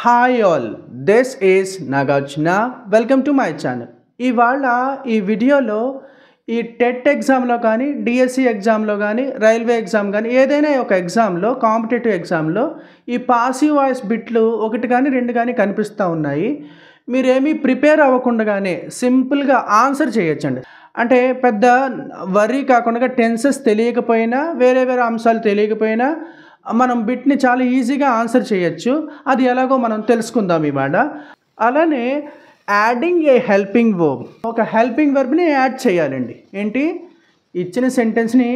Hi all, this is Nagarjuna. Welcome to my channel. ఇవాళ ఈ వీడియోలో ఈ టెట్ ఎగ్జామ్లో కానీ, డిఎస్సి ఎగ్జామ్లో కానీ, రైల్వే ఎగ్జామ్ కానీ, ఏదైనా ఒక ఎగ్జామ్లో, కాంపిటేటివ్ ఎగ్జామ్లో ఈ పాసివ్ వాయిస్ బిట్లు ఒకటి కానీ రెండు కానీ కనిపిస్తూ ఉన్నాయి. మీరేమీ ప్రిపేర్ అవ్వకుండానే సింపుల్గా ఆన్సర్ చేయొచ్చండి. అంటే పెద్ద వర్రీ కాకుండా టెన్సెస్ తెలియకపోయినా, వేరే వేరే అంశాలు తెలియకపోయినా మనం బిట్ని చాలా ఈజీగా ఆన్సర్ చేయొచ్చు. అది ఎలాగో మనం తెలుసుకుందాం ఇవాళ. అలానే యాడింగ్ ఏ హెల్పింగ్ వర్బ్, ఒక హెల్పింగ్ వర్బ్ని యాడ్ చేయాలండి. ఏంటి, ఇచ్చిన సెంటెన్స్ని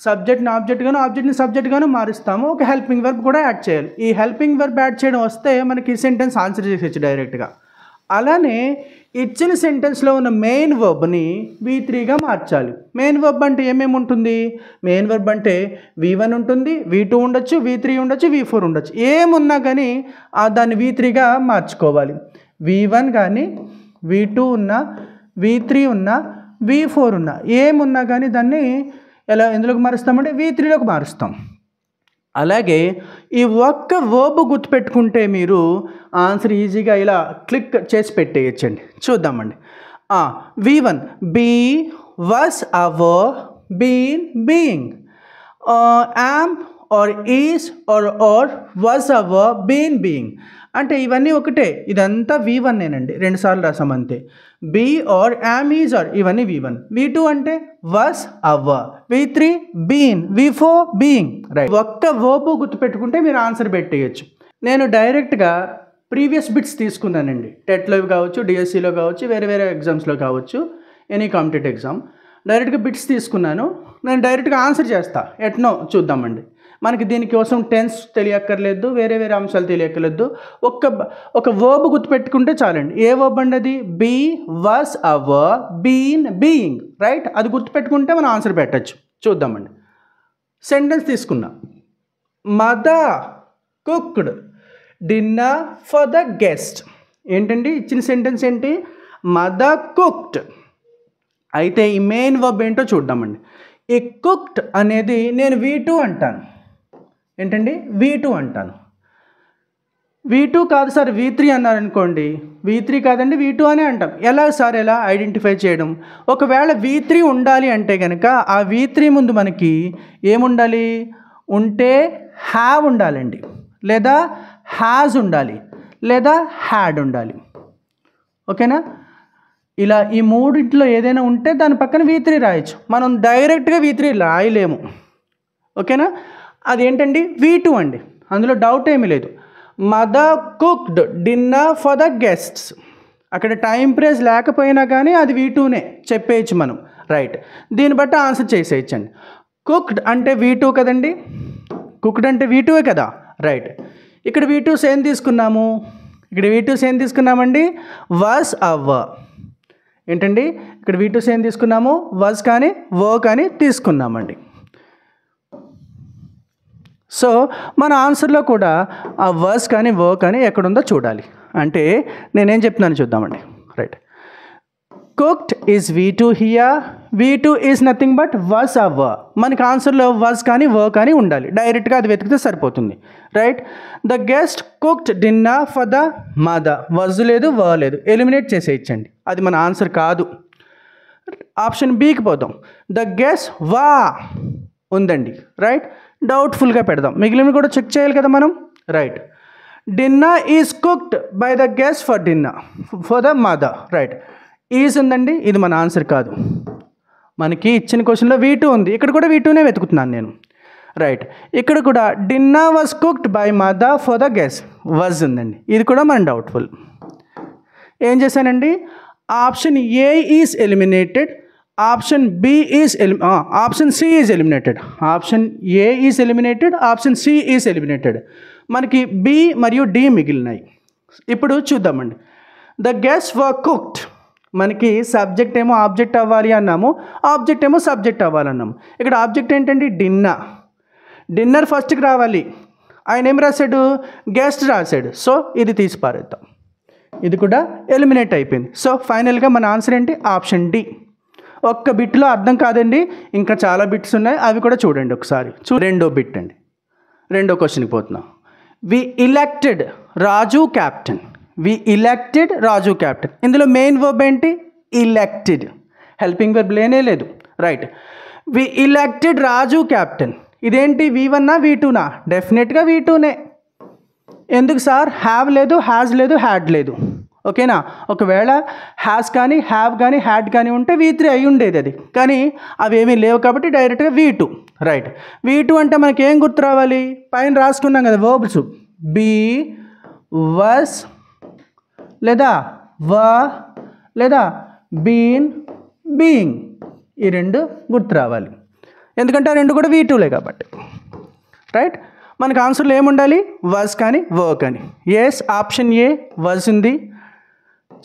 సబ్జెక్ట్ని ఆబ్జెక్ట్గాను, ఆబ్జెక్ట్ని సబ్జెక్ట్గాను మారుస్తాము. ఒక హెల్పింగ్ వర్బ్ కూడా యాడ్ చేయాలి. ఈ హెల్పింగ్ వర్బ్ యాడ్ చేయడం వస్తే మనకి ఈ సెంటెన్స్ ఆన్సర్ చేసేయచ్చు డైరెక్ట్గా. అలానే ఇచ్చిన సెంటెన్స్లో ఉన్న మెయిన్ వర్బ్ని V3గా మార్చాలి. మెయిన్ వర్బ్ అంటే ఏమేమి ఉంటుంది? మెయిన్ వర్బ్ అంటే V1 ఉంటుంది, V2 ఉండొచ్చు, V3 ఉండొచ్చు, V4 ఉండొచ్చు. ఏమున్నా కానీ దాన్ని V3గా మార్చుకోవాలి. V1 కానీ, V2 ఉన్నా, V3 ఉన్నా, V4 ఉన్నా, ఏమున్నా కానీ దాన్ని ఎందులోకి మారుస్తామంటే V3లోకి మారుస్తాం. అలాగే ఈ ఒక్క వర్బ్ గుర్తుపెట్టుకుంటే మీరు ఆన్సర్ ఈజీగా ఇలా క్లిక్ చేసి పెట్టేయచ్చండి. చూద్దామండి. V1 be, was, were, been, being. Am are is are was, were, been, being. అంటే ఇవన్నీ ఒకటే, ఇదంతా V1 నేనండి, రెండుసార్లు రాసాం అంతే. Be are am, is are, ఇవన్నీ V1. V2 అంటే was, were, V3 been, V4 being. Right, ఒక్క వర్బ్ గుర్తుపెట్టుకుంటే మీరు ఆన్సర్ పెట్టేయచ్చు. నేను డైరెక్ట్గా ప్రీవియస్ బిట్స్ తీసుకున్నానండి. టెట్లో కావచ్చు, డిఎస్సిలో కావచ్చు, వేరే వేరే ఎగ్జామ్స్లో కావచ్చు, ఎనీ కాంపిటేటివ్ ఎగ్జామ్. డైరెక్ట్గా బిట్స్ తీసుకున్నాను. నేను డైరెక్ట్గా ఆన్సర్ చేస్తా. ఎట్నో చూద్దామండి. మనకి దీనికోసం టెన్స్ తెలియక్కర్లేదు, వేరే వేరే అంశాలు తెలియక్కర్లేదు. ఒక వర్బ్ గుర్తుపెట్టుకుంటే చాలండి. ఏ వర్బ్ అండి అది? Be, was, were, been, being. Right, అది గుర్తుపెట్టుకుంటే మనం ఆన్సర్ పెట్టచ్చు. చూద్దామండి. సెంటెన్స్ తీసుకున్నా. Mother cooked dinner for the guest. ఏంటండి ఇచ్చిన సెంటెన్స్ ఏంటి? Mother cooked. అయితే ఈ మెయిన్ వర్బ్ ఏంటో చూద్దామండి. ఈ కుక్డ్ అనేది నేను V2 అంటాను. ఏంటండి? V2 అంటాను. V2 కాదు సార్, V3 అన్నారనుకోండి. V3 కాదండి, V2 అనే అంటాం. ఎలా సార్, ఎలా ఐడెంటిఫై చేయడం? ఒకవేళ V3 ఉండాలి అంటే కనుక ఆ V3 ముందు మనకి ఏముండాలి? ఉంటే హ్యావ్ ఉండాలండి, లేదా హ్యాజ్ ఉండాలి, లేదా హ్యాడ్ ఉండాలి. ఓకేనా? ఇలా ఈ మూడింటిలో ఏదైనా ఉంటే దాని పక్కన V3 రాయొచ్చు. మనం డైరెక్ట్గా V3 రాయలేము. ఓకేనా? అదేంటండి? V2 అండి, అందులో డౌట్ ఏమీ లేదు. Mother cooked dinner for the guests. అక్కడ టైం ప్రేస్ లేకపోయినా కానీ అది V2నే చెప్పేయచ్చు మనం. రైట్, దీన్ని బట్టి ఆన్సర్ చేసేయచ్చండి. కుక్డ్ అంటే V2 కదండి, కుక్డ్ అంటే V2ఏ కదా. రైట్, ఇక్కడ V2 సేమ్ తీసుకున్నాము. ఇక్కడ V2 సేమ్ తీసుకున్నామండి. Was, were. ఏంటండి? ఇక్కడ V2 సేమ్ తీసుకున్నాము. వాజ్ కానీ వర్ కానీ తీసుకున్నామండి. సో మన ఆన్సర్లో కూడా ఆ వాజ్ కానీ వర్ కానీ ఎక్కడుందో చూడాలి. అంటే నేనేం చెప్తున్నాను చూద్దామండి. Right, cooked is V2 here. V2 is nothing but was, were. మనకి ఆన్సర్లో వాజ్ కానీ వర్ కానీ ఉండాలి. డైరెక్ట్గా అది వెతికితే సరిపోతుంది. Right, the guest cooked dinner for the mother. Was లేదు, వర్ లేదు, ఎలిమినేట్ చేసేయచ్చండి. అది మన ఆన్సర్ కాదు. ఆప్షన్ బికి పోదాం. ద గెస్ట్ వా ఉందండి. రైట్, డౌట్ఫుల్గా పెడదాం. మిగిలిన కూడా చెక్ చేయాలి కదా మనం. Right, dinner is cooked by the guest for dinner for the mother. Right, is ఉందండి, ఇది మన ఆన్సర్ కాదు. మనకి ఇచ్చిన క్వశ్చన్లో V2 ఉంది, ఇక్కడ కూడా V2నే వెతుకుతున్నాను నేను. రైట్, ఇక్కడ కూడా dinner was cooked by mother for the guest, was ఉందండి, ఇది కూడా మన డౌట్ఫుల్. ఏం చేశానండి? Option A is eliminated, option B is option C is eliminated. Option A is eliminated, option C is eliminated. మనకి బి మరియు డి మిగిలినాయి. ఇప్పుడు చూద్దామండి. The guest were cooked. మనకి సబ్జెక్ట్ ఏమో ఆబ్జెక్ట్ అవ్వాలి అన్నాము, ఆబ్జెక్ట్ ఏమో సబ్జెక్ట్ అవ్వాలన్నాము. ఇక్కడ ఆబ్జెక్ట్ ఏంటండి? డిన్నర్. డిన్నర్ ఫస్ట్కి రావాలి. ఆయన ఏం రాశాడు? గెస్ట్ రాశాడు. సో ఇది తీసి పారేద్దాం. ఇది కూడా ఎలిమినేట్ అయిపోయింది. సో ఫైనల్గా మన ఆన్సర్ ఏంటి? Option D. ఒక్క బిట్లో అర్థం కాదండి, ఇంకా చాలా బిట్స్ ఉన్నాయి, అవి కూడా చూడండి ఒకసారి. రెండో బిట్ అండి, రెండో క్వశ్చన్కి పోతున్నాం. వి ఎలెక్టెడ్ రాజు క్యాప్టెన్. వి ఎలెక్టెడ్ రాజు క్యాప్టెన్. ఇందులో మెయిన్ వర్బ్ ఏంటి? ఎలెక్టెడ్. హెల్పింగ్ వర్బ్ లేనే లేదు. రైట్. వి ఎలెక్టెడ్ రాజు క్యాప్టెన్. ఇదేంటి V1నా V2నా? డెఫినెట్గా V2నే. ఎందుకు సార్? హ్యావ్ లేదు, హ్యాజ్ లేదు, హ్యాడ్ లేదు. ఓకేనా? ఒకవేళ హ్యాస్ కానీ హ్యావ్ కానీ హ్యాడ్ కానీ ఉంటే V3 అయి ఉండేది అది, కానీ అవి ఏమీ లేవు కాబట్టి డైరెక్ట్గా V2. రైట్. V2 అంటే మనకి ఏం గుర్తు రావాలి? పైన రాసుకున్నాం కదా వర్బ్స్, బీ, వస్ లేదా లేదా బీన్, బీయింగ్. ఈ రెండు గుర్తు రావాలి, ఎందుకంటే ఆ రెండు కూడా V2లే కాబట్టి. రైట్. మనకు ఆన్సర్లో ఏముండాలి? వస్ కానీ వర్క్ కానీ. ఎస్, ఆప్షన్ ఏ వస్ ఉంది.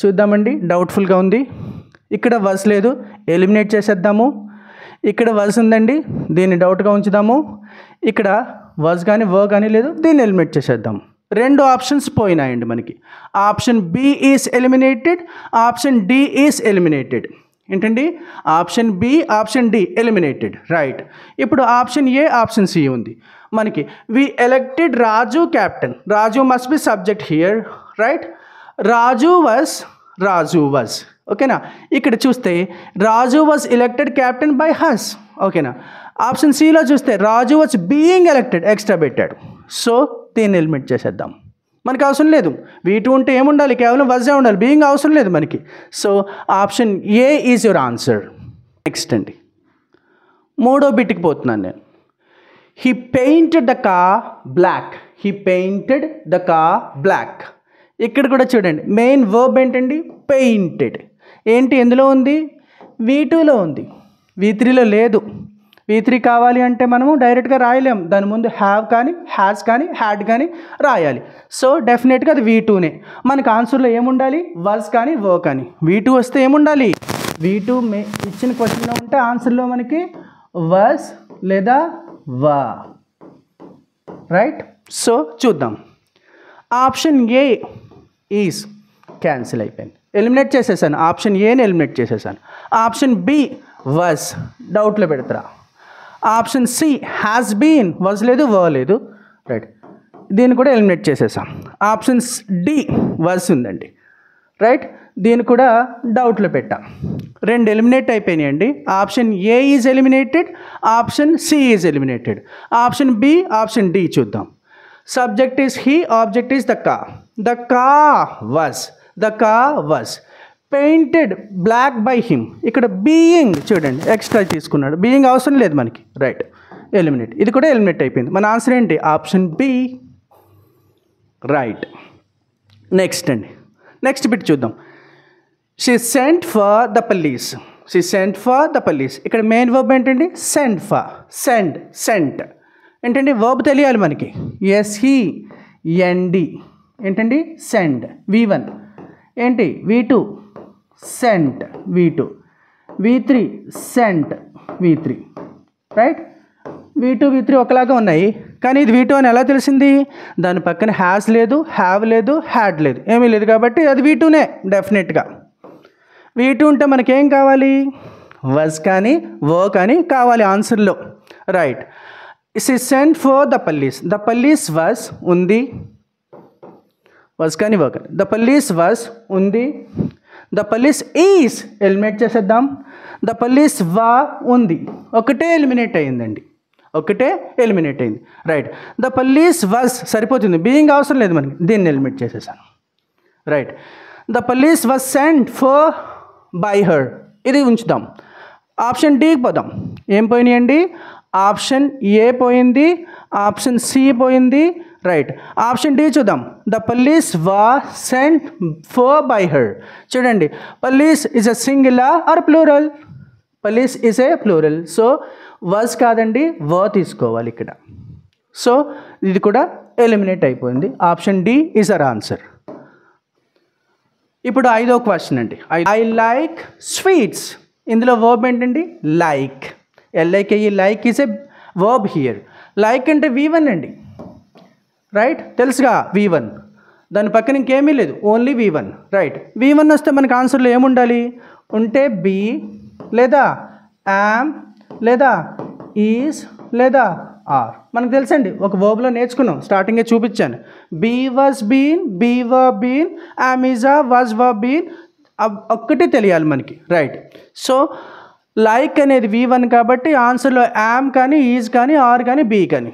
చూద్దామండి, డౌట్ఫుల్గా ఉంది. ఇక్కడ వస్ లేదు, ఎలిమినేట్ చేసేద్దాము. ఇక్కడ వస్ ఉందండి, దీన్ని డౌట్గా ఉంచుదాము. ఇక్కడ వస్ కానీ వర్క్ కానీ లేదు, దీన్ని ఎలిమినేట్ చేసేద్దాము. రెండు ఆప్షన్స్ పోయినాయండి మనకి. Option B is eliminated, option D is eliminated. ఏంటండి? Option B, option D eliminated. Right. ఇప్పుడు ఆప్షన్ ఏ, ఆప్షన్ సి ఉంది మనకి. We elected Raju captain. Raju must be subject here. Right. Raju was. ఓకేనా? ఇక్కడ చూస్తే Raju was elected captain by us. ఓకేనా? Option సిలో చూస్తే Raju was being elected, extra పెట్టాడు. సో దీన్ని ఎలిమినేట్ చేసేద్దాం. మనకు అవసరం లేదు. V2 ఉంటే ఏముండాలి? కేవలం వజే ఉండాలి, బీయింగ్ అవసరం లేదు మనకి. So option A is your answer. Next అండి, మూడో బిట్కి పోతున్నాను నేను. He painted the car black. He painted the car black. ఇక్కడ కూడా చూడండి, మెయిన్ వర్బ్ ఏంటండి? పెయింటెడ్. ఏంటి ఎందులో ఉంది? V2లో ఉంది, V3లో లేదు. V3 కావాలి అంటే మనము డైరెక్ట్గా రాయలేం, దాని ముందు హ్యావ్ కానీ హ్యాస్ కానీ హ్యాడ్ కానీ రాయాలి. సో డెఫినెట్గా అది V2నే. మనకు ఆన్సర్లో ఏముండాలి? వస్ కానీ వర్క్ కానీ. V2 వస్తే ఏముండాలి? V2 ఇచ్చిన క్వశ్చన్లో ఉంటే ఆన్సర్లో మనకి వస్ లేదా వా. రైట్. సో చూద్దాం. ఆప్షన్ ఏ ఈజ్ క్యాన్సిల్ అయిపోయింది, ఎలిమినేట్ చేసేసాను. ఆప్షన్ ఏని ఎలిమినేట్ చేసేసాను. ఆప్షన్ బి వస్, డౌట్లో పెడతారా. Option C has been, was లేదు వర్ లేదు. రైట్. దీన్ని కూడా ఎలిమినేట్ చేసేసాం. ఆప్షన్ డి వస్ ఉందండి. రైట్. దీన్ని కూడా డౌట్లో పెట్టాం. రెండు ఎలిమినేట్ అయిపోయినాయండి. Option A is eliminated, option C is eliminated. Option B, option D చూద్దాం. Subject is he, object is the car. The car was painted black by him. ఇక్కడ బీయింగ్ చూడండి, ఎక్స్ట్రా తీసుకున్నాడు, బీయింగ్ అవసరం లేదు మనకి. రైట్. ఎలిమినేట్. ఇది కూడా eliminate అయిపోయింది. మన ఆన్సర్ ఏంటి? Option B. రైట్. నెక్స్ట్ అండి, నెక్స్ట్ బిట్ చూద్దాం. She sent for the police. She sent for the police. ఇక్కడ మెయిన్ వర్బ్ ఏంటండి? Sent for. సెంట్ ఏంటండి? వర్బ్ తెలియాలి మనకి. SEND ఏంటండి? సెండ్. V1 ఏంటి? V2 cent. V2. V3 cent. V3. Right. V2 V3 ఒకలాగా ఉన్నాయి, కానీ ఇది V2 అని ఎలా తెలిసింది? దాని పక్కన హ్యాస్ లేదు, హ్యావ్ లేదు, హ్యాడ్ లేదు, ఏమీ లేదు కాబట్టి అది V2నే డెఫినెట్గా. V2 ఉంటే మనకేం కావాలి? వజ్ కానీ వర్క్ కానీ కావాలి ఆన్సర్లో. Right. She sent for the police. The police was ఉంది, వజ్ కానీ వర్క్. ద పోలీస్ వాజ్ ఉంది. ద పోలీస్ ఈజ్ ఎలిమినేట్ చేసేద్దాం. ద పోలీస్ వా ఉంది, ఒకటే ఎలిమినేట్ అయ్యిందండి, ఒకటే ఎలిమినేట్ అయింది. రైట్. ద పోలీస్ వాజ్ సరిపోతుంది, బీయింగ్ అవసరం లేదు మనకి, దీన్ని ఎలిమినేట్ చేసేసాను. Right. The police was sent for by her. ఇది ఉంచుదాం. ఆప్షన్ డీకి పోదాం. ఏం పోయినాయండి? ఆప్షన్ ఏ పోయింది, ఆప్షన్ సి పోయింది. రైట్. ఆప్షన్ డి చూద్దాం. The police was sent for by her. చూడండి, police is a singular or plural? Police is a plural. So was కాదండి, were తీసుకోవాలి ఇక్కడ. సో ఇది కూడా ఎలిమినేట్ అయిపోయింది. Option D is our answer. ఇప్పుడు ఐదో క్వశ్చన్ అండి. I like sweets. ఇందులో వర్బ్ ఏంటండి? Like. LIKE, like is a verb here. Like అంటే V1 అండి. రైట్. తెలుసుగా V1. దాని పక్కన ఇంకేమీ లేదు, ఓన్లీ V1. రైట్. V1 వస్తే మనకు ఆన్సర్లో ఏముండాలి? ఉంటే బీ లేదా యామ్ లేదా ఈజ్ లేదా ఆర్. మనకు తెలుసండి, ఒక వర్బ్లో నేర్చుకున్నాం, స్టార్టింగే చూపించాను. Be was been, be were been, am is are, was were been, ఒక్కటే తెలియాలి మనకి, రైట్. సో లైక్ అనేది V1 కాబట్టి ఆన్సర్లో యామ్ కానీ, ఈజ్ కానీ, ఆర్ కానీ, బీ కానీ.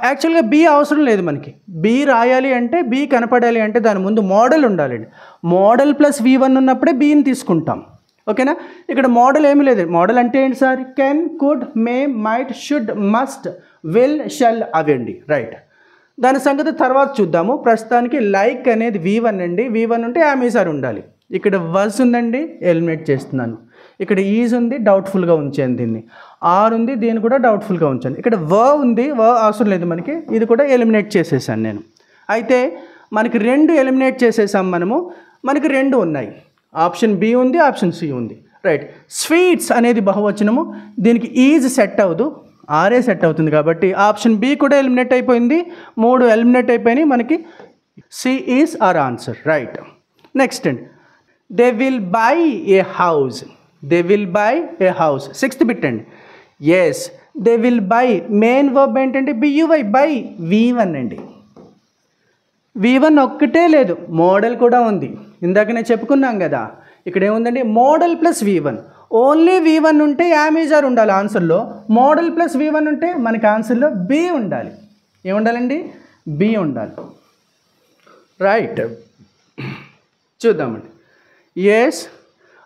యాక్చువల్గా బీ అవసరం లేదు మనకి. బీ రాయాలి అంటే, బీ కనపడాలి అంటే దాని ముందు మోడల్ ఉండాలండి. మోడల్ ప్లస్ V1 ఉన్నప్పుడే బీని తీసుకుంటాం, ఓకేనా. ఇక్కడ మోడల్ ఏమీ లేదు. మోడల్ అంటే ఏంటి sir? Can, could, may, might, should, must, will, shall అవండి, రైట్. దాని సంగతి తర్వాత చూద్దాము. ప్రస్తుతానికి లైక్ అనేది V1 అండి. V1 ఉంటే యామ్ ఈజ్ ఆర్ ఉండాలి. ఇక్కడ వాజ్ ఉందండి, ఎలిమినేట్ చేస్తున్నాను. ఇక్కడ ఈజ్ ఉంది, డౌట్ఫుల్గా ఉంచాను దీన్ని. ఆర్ ఉంది, దీన్ని కూడా డౌట్ఫుల్గా ఉంచాను. ఇక్కడ ఉంది, అవసరం లేదు మనకి, ఇది కూడా ఎలిమినేట్ చేసేసాను నేను. అయితే మనకి 2 ఎలిమినేట్ చేసేసాం మనము. మనకి 2 ఉన్నాయి. ఆప్షన్ బి ఉంది, ఆప్షన్ సి ఉంది, రైట్. స్వీట్స్ అనేది బహువచనము, దీనికి ఈజ్ సెట్ అవ్వదు, ఆరే సెట్ అవుతుంది కాబట్టి ఆప్షన్ బి కూడా ఎలిమినేట్ అయిపోయింది. 3 ఎలిమినేట్ అయిపోయినాయి. మనకి C is our answer, right. Next అండి, they will buy a house. They will buy a house, 6th bit అండి. Yes, they will buy, main verb ఏంటంటే బియువై, బై V1 అండి. V1 ఒక్కటే లేదు, మోడల్ కూడా ఉంది. ఇందాకనే చెప్పుకున్నాం కదా, ఇక్కడ ఏముందండి, model plus V1. Only V1 ఉంటే యామ్ ఈజ్ ఆర్ ఉండాలి ఆన్సర్లో. మోడల్ ప్లస్ V1 ఉంటే మనకి ఆన్సర్లో బి ఉండాలి. ఏముండాలండి? బి ఉండాలి, రైట్. చూద్దామండి. ఎస్,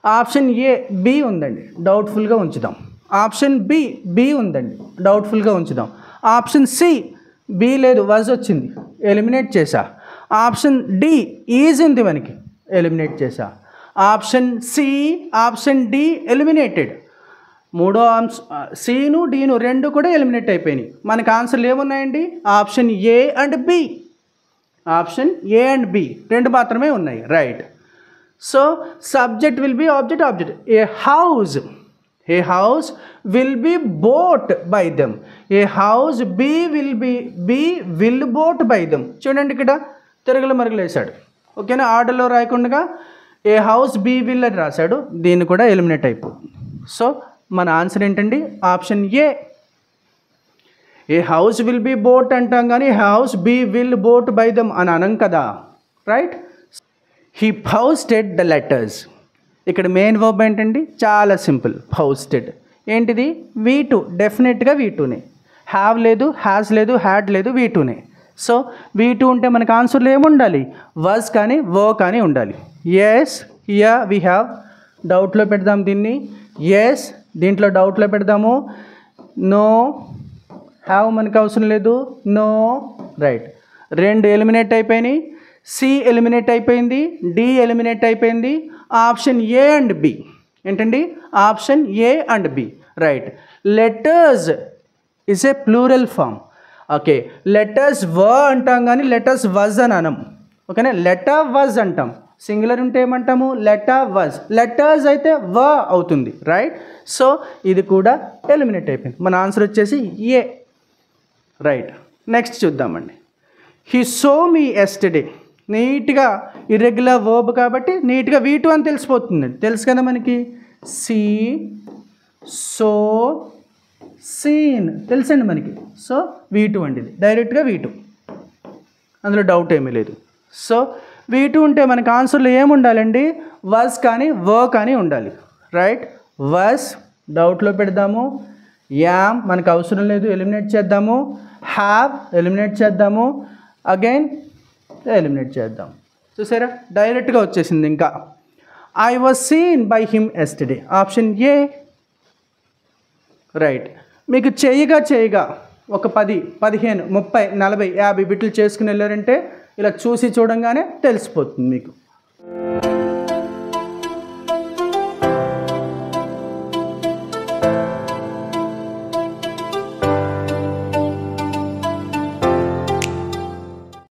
ఆప్షన్ ఏ బి ఉందండి, డౌట్ఫుల్గా ఉంచుదాం. ఆప్షన్ బి ఉందండి, డౌట్ఫుల్గా ఉంచుదాం. ఆప్షన్ సి బి లేదు, వాజ్ వచ్చింది, ఎలిమినేట్ చేసా. ఆప్షన్ డి ఈజ్ ఉంది మనకి, ఎలిమినేట్ చేసా. Option C, option D eliminated. 3వ సిను, డీను 2 కూడా ఎలిమినేట్ అయిపోయినాయి. మనకి ఆన్సర్లు ఏమున్నాయండి? Option A and B. Option A and B 2 మాత్రమే ఉన్నాయి, right. So subject will be object, object. A house, A house will be bought by them. A house be will bought by them. చూడండి, ఇక్కడ తిరగలు మరుగులు వేశాడు, ఓకేనా. ఆర్డర్లో రాయకుండా ఏ house be will అని రాశాడు, దీన్ని కూడా ఎలిమినేట్ అయిపోతుంది. సో మన ఆన్సర్ ఏంటండి? Option A. A house will be bought అంటాం కానీ house be will bought by them అని అనం కదా, right. He posted the letters. ఇక్కడ మెయిన్ వర్బ్ ఏంటండి? చాలా సింపుల్, పోస్టెడ్. ఏంటిది? V2, డెఫినెట్గా V2నే. హ్యావ్ లేదు, హ్యాస్ లేదు, హ్యాడ్ లేదు, V2నే. సో V2 ఉంటే మనకు ఆన్సర్లో ఏముండాలి? వాజ్ కానీ, వర్ కానీ ఉండాలి. ఎస్, హియర్ వీ హ్యావ్, డౌట్లో పెడదాం దీన్ని. ఎస్, దీంట్లో డౌట్లో పెడదాము. నో, హ్యావ్ మనకు అవసరం లేదు, నో, రైట్. 2 ఎలిమినేట్ అయిపోయినాయి. సి ఎలిమినేట్ అయిపోయింది, డి ఎలిమినేట్ అయిపోయింది. ఆప్షన్ ఏ అండ్ బి ఏంటండి? Option A and B, right. Letters is a plural form, okay. Letters వ అంటాం కానీ లెటర్స్ వజ్ అని అనం, ఓకేనా. లెటర్ వజ్ అంటాం, సింగులర్ ఉంటే ఏమంటాము? Letter was. లెటర్స్ అయితే వ అవుతుంది, రైట్. సో ఇది కూడా ఎలిమినేట్ అయిపోయింది. మన ఆన్సర్ వచ్చేసి ఏ, రైట్. నెక్స్ట్ చూద్దామండి. He so me yesterday. నీట్గా ఇర్రెగ్యులర్ వర్బ్ కాబట్టి నీట్గా V2 అని తెలిసిపోతుంది, తెలుసు కదా మనకి. సీ, సో, సీన్ తెలుసండి మనకి. సో V2 అండి, ఇది డైరెక్ట్గా V2, అందులో డౌట్ ఏమీ లేదు. సో V2 ఉంటే మనకి ఆన్సర్లో ఏముండాలండి? వాజ్ కానీ, వర్ కానీ ఉండాలి, రైట్. వాజ్ డౌట్లో పెడదాము. యామ్ మనకు అవసరం లేదు, ఎలిమినేట్ చేద్దాము. హ్యావ్ ఎలిమినేట్ చేద్దాము. అగైన్ ఎలిమినేట్ చేద్దాం. చూసారా, డైరెక్ట్గా వచ్చేసింది. ఇంకా I was scene by him yesterday, option A, right. మీకు చేయగా ఒక 10, 15, 30, 40, 50 బిట్లు చేసుకుని వెళ్ళారంటే ఇలా చూసి చూడంగానే తెలిసిపోతుంది మీకు.